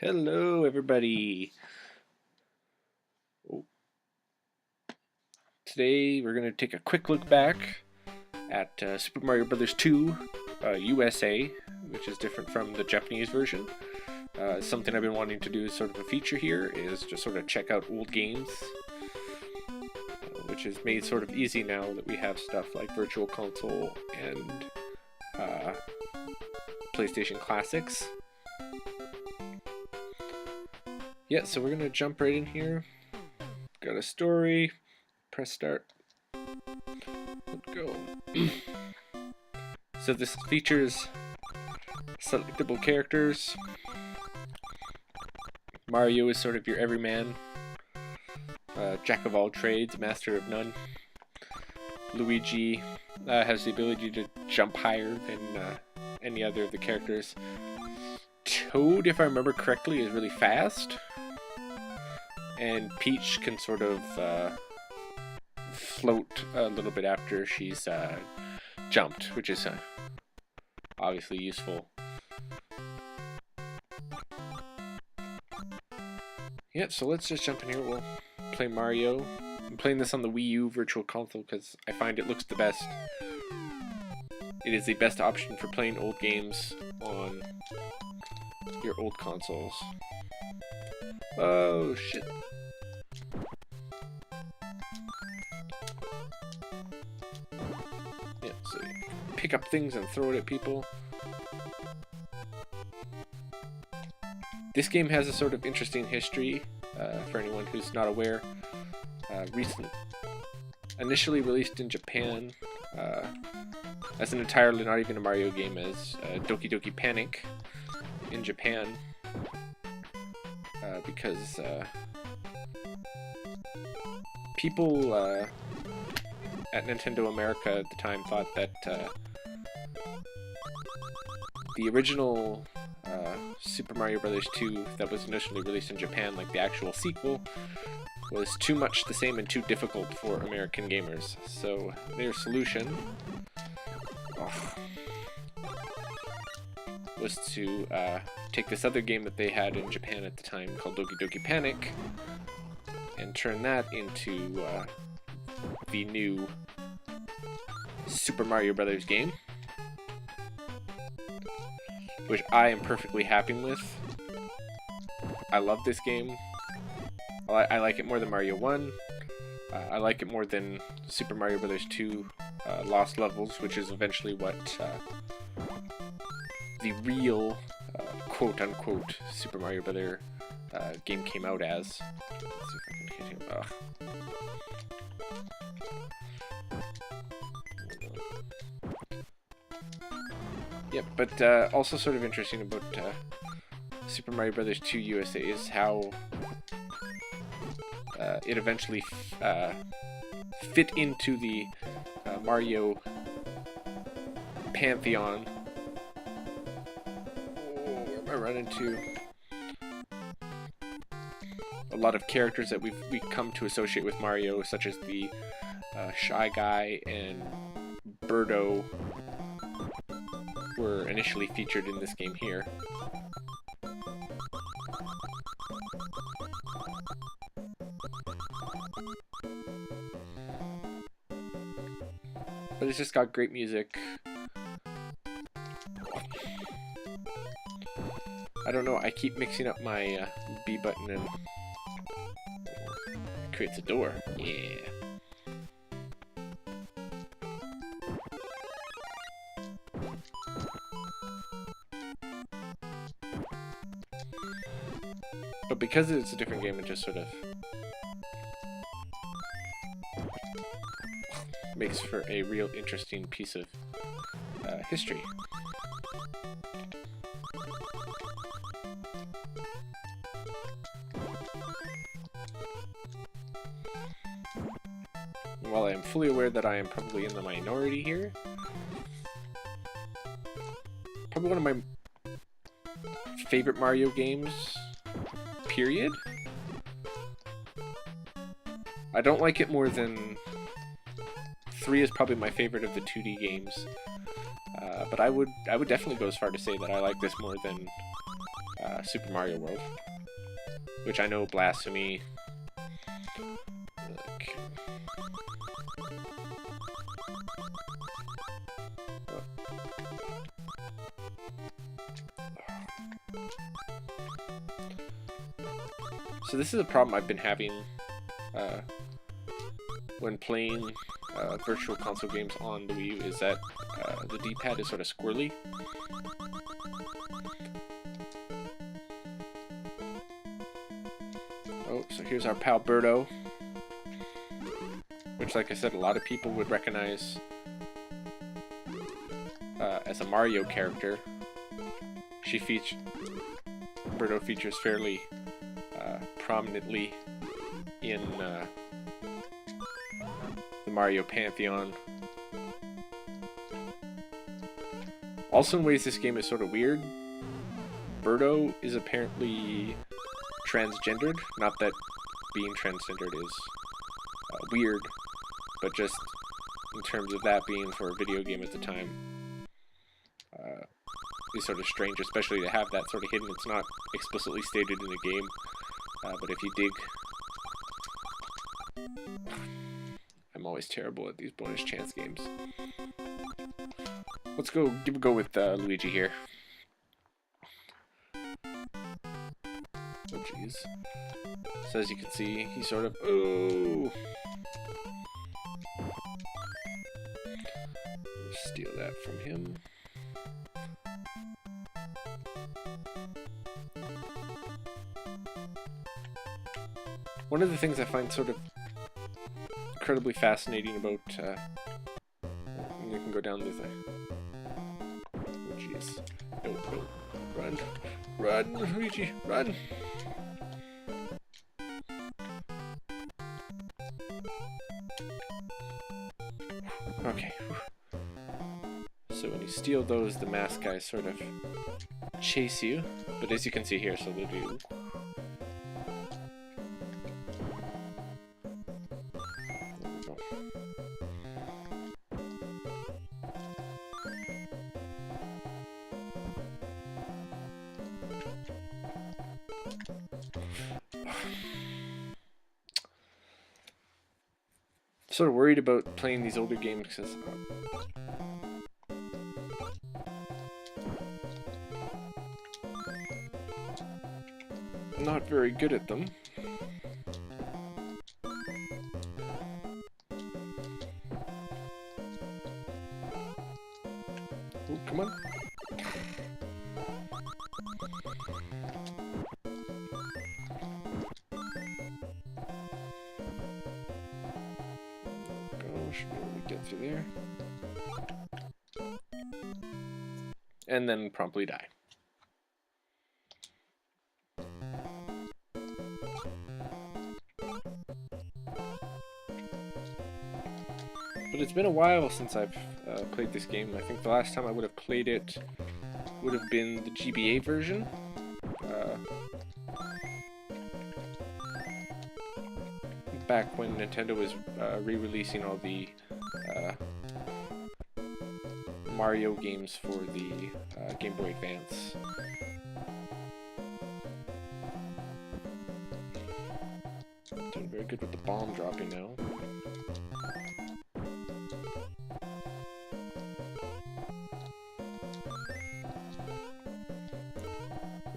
Hello, everybody. Oh, today we're going to take a quick look back at Super Mario Bros. 2 USA, which is different from the Japanese version. Something I've been wanting to do as sort of a feature here is just sort of check out old games, which is made sort of easy now that we have stuff like Virtual Console and PlayStation Classics. Yeah, so we're gonna jump right in here. Got a story. Press start. Let's go. So this features selectable characters. Mario is sort of your everyman, jack of all trades, master of none. Luigi has the ability to jump higher than any other of the characters. Toad, if I remember correctly, is really fast. And Peach can sort of float a little bit after she's jumped, which is obviously useful. Yep, so let's just jump in here. We'll play Mario. I'm playing this on the Wii U Virtual Console because I find it looks the best. It is the best option for playing old games on your old consoles. Oh, shit. Yeah, so you pick up things and throw it at people. This game has a sort of interesting history for anyone who's not aware. Initially released in Japan as an entirely not even a Mario game, as Doki Doki Panic in Japan, because people at Nintendo America at the time thought that the original Super Mario Bros. 2 that was initially released in Japan, like the actual sequel, was too much the same and too difficult for American gamers. So their solution was to take this other game that they had in Japan at the time called Doki Doki Panic and turn that into the new Super Mario Bros. Game, which I am perfectly happy with. I love this game. I like it more than Mario 1. I like it more than Super Mario Bros. 2 Lost Levels, which is eventually what the real quote-unquote Super Mario Bros. Game came out as. Let's see if I can hit him. Yeah, but also sort of interesting about Super Mario Bros. 2 USA is how it eventually fit into the Mario pantheon. Oh, where am I running to? A lot of characters that we've come to associate with Mario, such as the Shy Guy and Birdo, were initially featured in this game here. But it's just got great music. I don't know, I keep mixing up my B button and it creates a door. Yeah. But because it's a different game, it just sort of makes for a real interesting piece of history. While I am fully aware that I am probably in the minority here, probably one of my favorite Mario games, period. I don't like it more than 3 is probably my favorite of the 2D games, but I would definitely go as far to say that I like this more than Super Mario World, which I know blasphemy. Okay. So this is a problem I've been having when playing Virtual Console games on the Wii U, is that the D-pad is sort of squirrely. Oh, so here's our pal Birdo, which, like I said, a lot of people would recognize as a Mario character. Birdo features fairly prominently in the Mario Pantheon. Also, in ways this game is sort of weird, Birdo is apparently transgendered. Not that being transgendered is weird, but just in terms of that being for a video game at the time, is sort of strange, especially to have that sort of hidden. It's not explicitly stated in the game, but if you dig... I'm always terrible at these bonus chance games. Let's go give a go with Luigi here. Oh jeez. So as you can see, he's sort of... Oh! Steal that from him. One of the things I find sort of incredibly fascinating about... you can go down this... Oh jeez. No, no. Run. Run, Luigi, run! Okay. So when you steal those, the mask guys sort of chase you. But as you can see here, so they do... Sort of worried about playing these older games because I'm not very good at them. Oh, come on. Should be able to get through there. And then promptly die. But it's been a while since I've played this game. I think the last time I would have played it would have been the GBA version. Back when Nintendo was re-releasing all the Mario games for the Game Boy Advance. Doing very good with the bomb dropping now.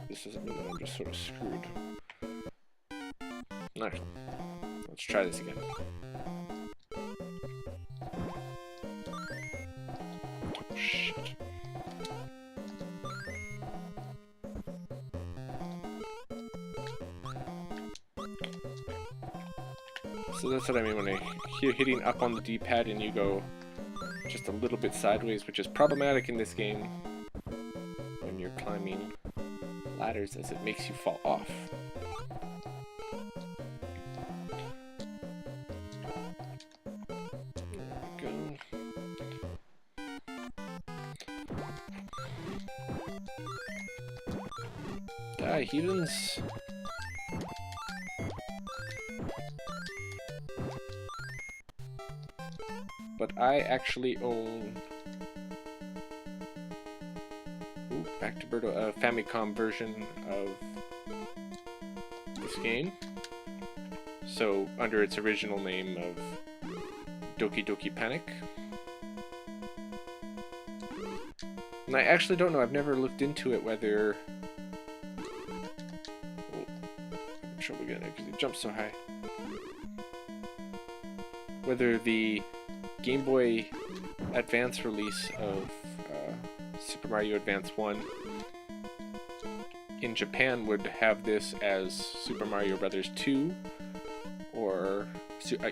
This doesn't mean that I'm just sort of screwed. Nice. Let's try this again. Oh, shit. So that's what I mean when I hear hitting up on the D-pad and you go just a little bit sideways, which is problematic in this game when you're climbing ladders, as it makes you fall off. Die, heathens! But I actually own... Oop, back to Birdo, a Famicom version of this game. So, under its original name of Doki Doki Panic. And I actually don't know, I've never looked into it whether... Oh, I'm in trouble getting it because it jumps so high. Whether the Game Boy Advance release of Super Mario Advance 1 in Japan would have this as Super Mario Brothers 2, or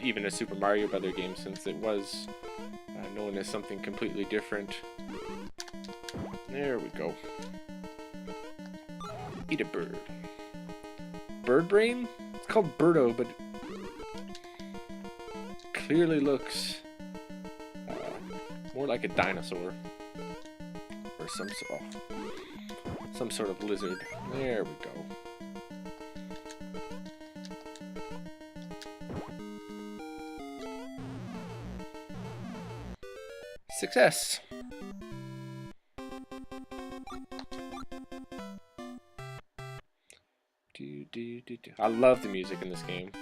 even a Super Mario Brother game, since it was known as something completely different. There we go. Eat a bird. Bird brain? It's called Birdo, but clearly looks more like a dinosaur. Or some sort of lizard. There we go. Success! I love the music in this game.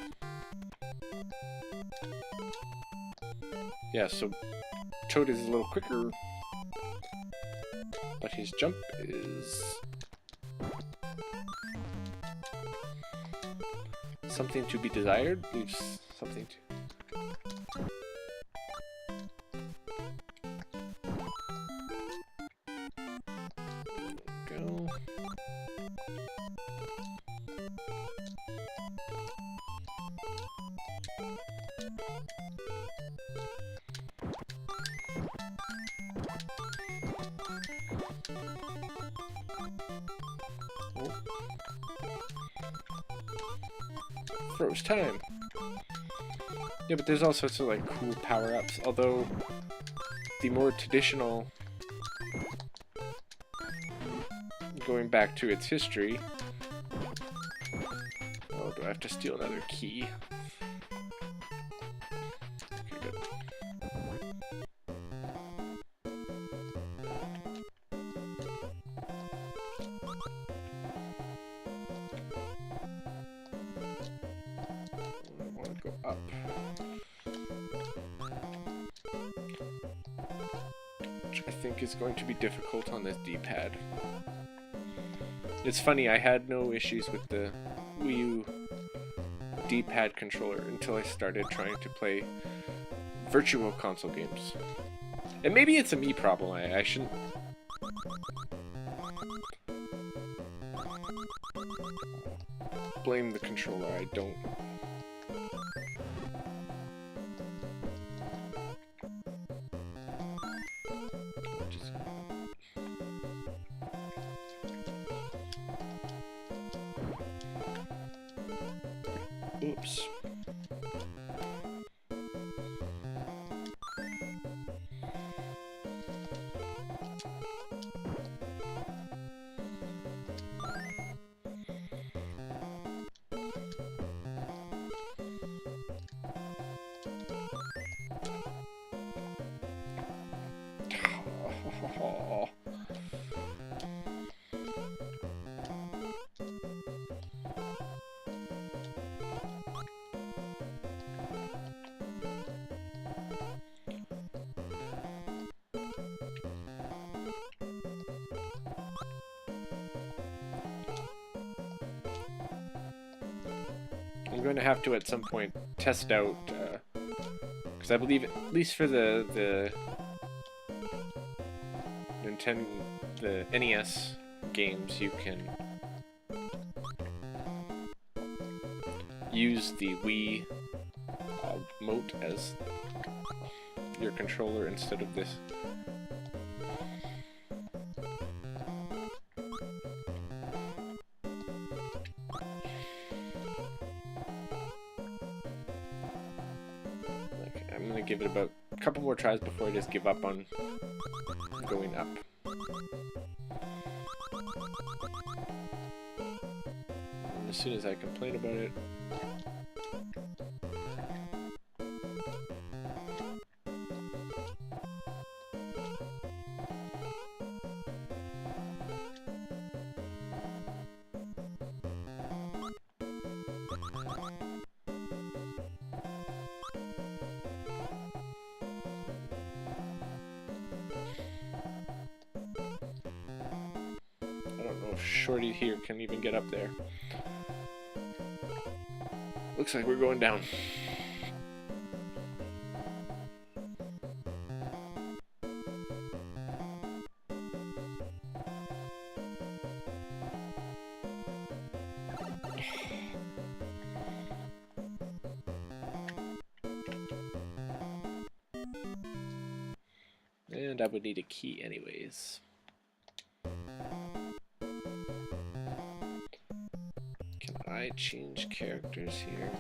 Yeah, so Toad is a little quicker, but his jump is something to be desired. Leaves something to... Go. Oh. Froze time. Yeah, but there's all sorts of like cool power-ups, although the more traditional, going back to its history. Oh, do I have to steal another key? Okay, good. I want to go up. Which I think is going to be difficult on this D-pad. It's funny, I had no issues with the Wii U D-pad controller until I started trying to play Virtual Console games. And maybe it's a me problem, I shouldn't... blame the controller, I don't... Oops. Oh. I'm going to have to at some point test out, because I believe at least for the Nintendo, the NES games, you can use the Wii mote as your controller instead of this. I'm gonna give it about a couple more tries before I just give up on going up. And as soon as I complain about it, Shorty here can even get up there. Looks like we're going down. And I would need a key anyways. Can I change characters here?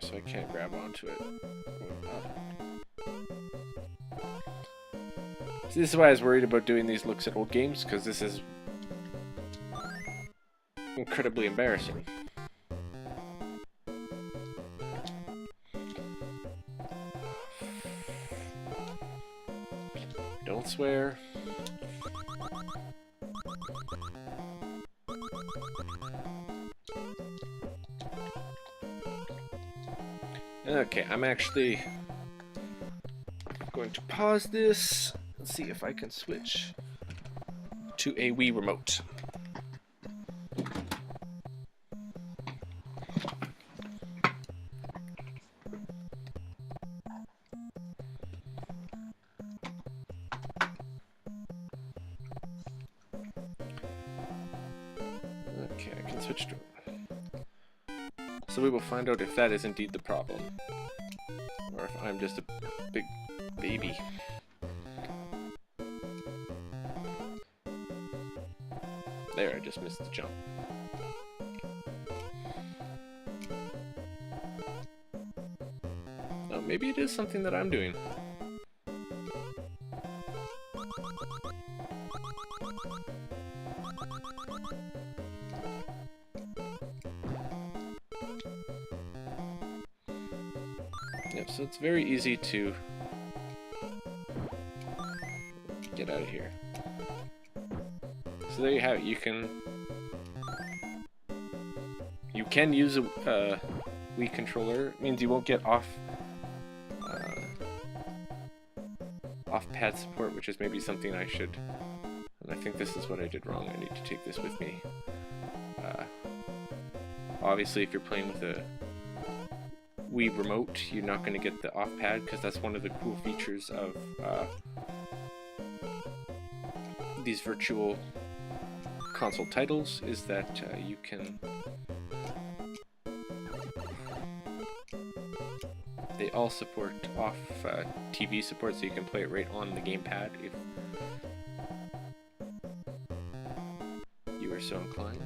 So I can't grab onto it. See, this is why I was worried about doing these looks at old games, because this is incredibly embarrassing. Don't swear. Okay, I'm actually going to pause this and see if I can switch to a Wii remote. Okay, I can switch to it. So we will find out if that is indeed the problem, or if I'm just a big baby. There, I just missed the jump. Oh, maybe it is something that I'm doing. Yep, so it's very easy to get out of here. So there you have it. You can use a Wii controller. It means you won't get off pad support, which is maybe something I should. And I think this is what I did wrong. I need to take this with me. Obviously, if you're playing with a Wii remote, you're not going to get the off pad, because that's one of the cool features of these virtual console titles, is that you can. They all support off TV support, so you can play it right on the gamepad if you are so inclined.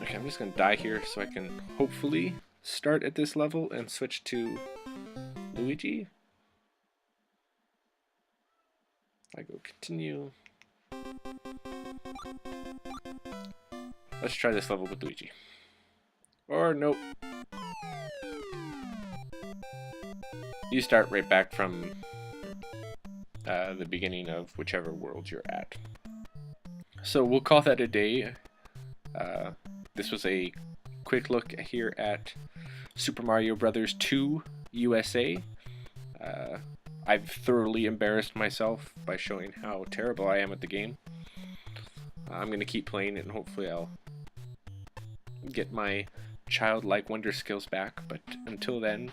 Okay, I'm just going to die here so I can hopefully start at this level and switch to Luigi. I go continue. Let's try this level with Luigi. Or nope. You start right back from the beginning of whichever world you're at. So we'll call that a day. This was a quick look here at Super Mario Bros. 2 USA. I've thoroughly embarrassed myself by showing how terrible I am at the game. I'm going to keep playing it and hopefully I'll get my childlike wonder skills back, but until then,